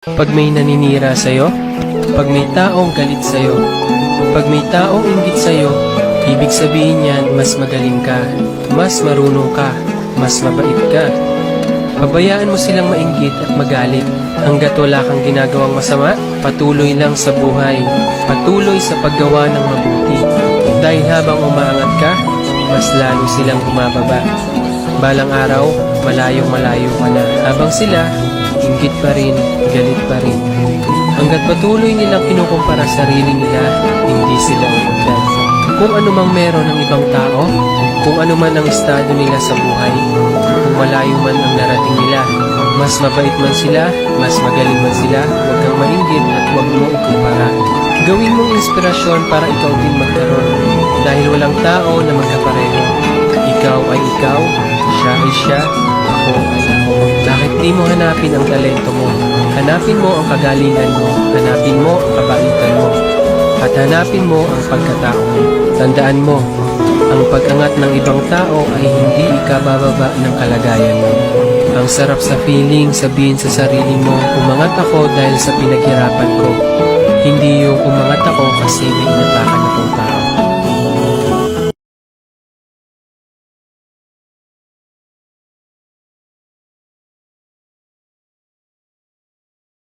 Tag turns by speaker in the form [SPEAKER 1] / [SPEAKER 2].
[SPEAKER 1] Pag may naninira sa'yo, pag may taong galit sa'yo, pag may taong inggit sa'yo, ibig sabihin yan mas magaling ka, mas marunong ka, mas mabait ka. Pabayaan mo silang mainggit at magalit. Hanggat wala kang ginagawang masama, patuloy lang sa buhay, patuloy sa paggawa ng mabuti. Dahil habang umaangat ka, mas lalo silang bumababa. Balang araw, malayong malayo ka na. Habang sila, inggit pa rin, galit pa rin. Hanggat patuloy nilang kinukumpara sarili nila, hindi sila umunlad. Kung ano mang meron ng ibang tao, kung ano man ang estado nila sa buhay, kung malayo man ang narating nila, mas mabait man sila, mas magaling man sila, huwag kang mainggit at huwag mo ikumpara. Gawin mong inspirasyon para ikaw din magkaroon, dahil walang tao na magkapareho. Ikaw ay ikaw, siya ay siya, ako ay ako. Bakit di mo hanapin ang talento mo? Hanapin mo ang kagalingan mo, hanapin mo ang kabaitan mo, at hanapin mo ang pagkatao mo. Tandaan mo, ang pag-angat ng ibang tao ay hindi ikabababa ng kalagayan mo. Ang sarap sa feeling, sabihin sa sarili mo, umangat ako dahil sa pinaghirapan ko. Hindi yung umangat ako kasi may inapakan akong tao.